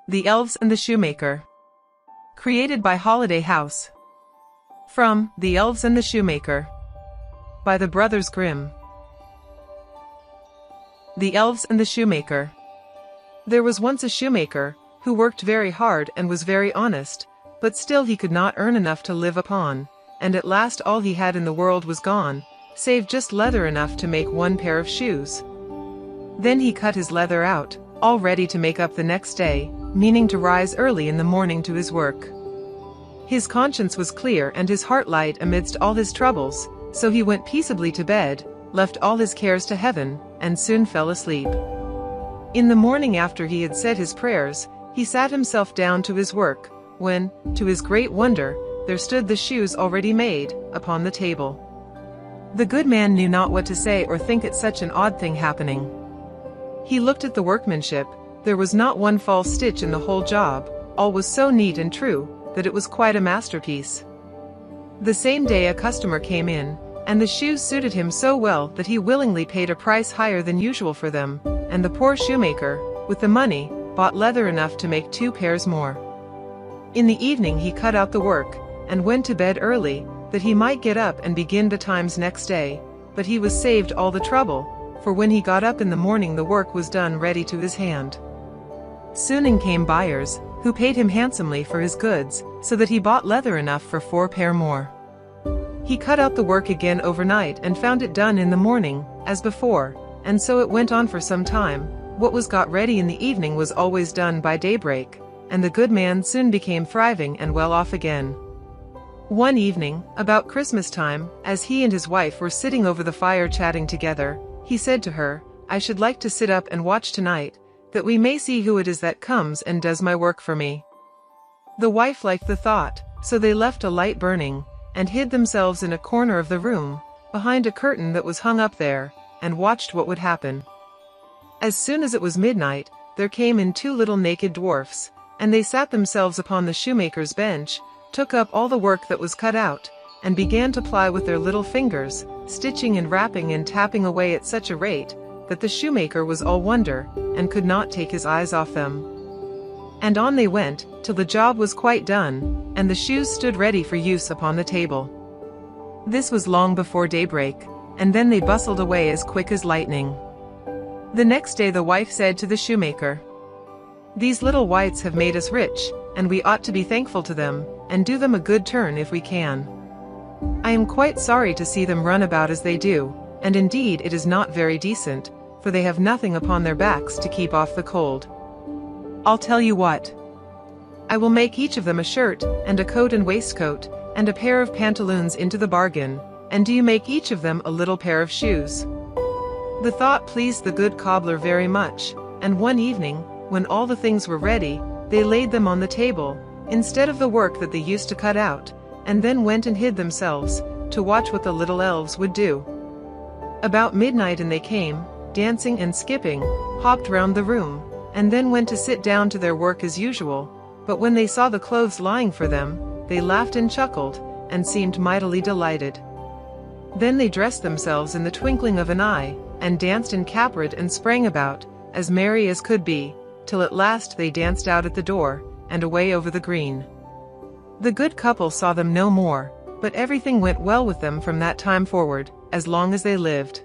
The Elves and the Shoemaker. Created by Hollyday Haus. From The Elves and the Shoemaker. By the brothers Grimm. The Elves and the Shoemaker. There was once a shoemaker, who worked very hard and was very honest, but still he could not earn enough to live upon, and at last all he had in the world was gone, save just leather enough to make one pair of shoes. Then he cut his leather out, all ready to make up the next day, meaning to rise early in the morning to his work. His conscience was clear and his heart light amidst all his troubles, so he went peaceably to bed, left all his cares to heaven, and soon fell asleep. In the morning after he had said his prayers, he sat himself down to his work, when, to his great wonder, there stood the shoes already made, upon the table. The good man knew not what to say or think at such an odd thing happening. He looked at the workmanship. There was not one false stitch in the whole job, all was so neat and true, that it was quite a masterpiece. The same day a customer came in, and the shoes suited him so well that he willingly paid a price higher than usual for them, and the poor shoemaker, with the money, bought leather enough to make 2 pairs more. In the evening he cut out the work, and went to bed early, that he might get up and begin betimes next day, but he was saved all the trouble, for when he got up in the morning the work was done ready to his hand. Soon in came buyers, who paid him handsomely for his goods, so that he bought leather enough for 4 pair more. He cut out the work again overnight and found it done in the morning, as before, and so it went on for some time. What was got ready in the evening was always done by daybreak, and the good man soon became thriving and well off again. One evening, about Christmas time, as he and his wife were sitting over the fire chatting together, he said to her, "I should like to sit up and watch tonight, that we may see who it is that comes and does my work for me." The wife liked the thought, so they left a light burning, and hid themselves in a corner of the room, behind a curtain that was hung up there, and watched what would happen. As soon as it was midnight, there came in 2 little naked dwarfs, and they sat themselves upon the shoemaker's bench, took up all the work that was cut out, and began to ply with their little fingers, stitching and wrapping and tapping away at such a rate, that the shoemaker was all wonder, and could not take his eyes off them. And on they went, till the job was quite done, and the shoes stood ready for use upon the table. This was long before daybreak, and then they bustled away as quick as lightning. The next day the wife said to the shoemaker, "These little wights have made us rich, and we ought to be thankful to them, and do them a good turn if we can. I am quite sorry to see them run about as they do, and indeed it is not very decent, for they have nothing upon their backs to keep off the cold. I'll tell you what. I will make each of them a shirt, and a coat and waistcoat, and a pair of pantaloons into the bargain, and do you make each of them a little pair of shoes." The thought pleased the good cobbler very much, and one evening, when all the things were ready, they laid them on the table, instead of the work that they used to cut out, and then went and hid themselves, to watch what the little elves would do. About midnight and they came, dancing and skipping, hopped round the room, and then went to sit down to their work as usual, but when they saw the clothes lying for them, they laughed and chuckled, and seemed mightily delighted. Then they dressed themselves in the twinkling of an eye, and danced and capered and sprang about, as merry as could be, till at last they danced out at the door, and away over the green. The good couple saw them no more, but everything went well with them from that time forward, as long as they lived.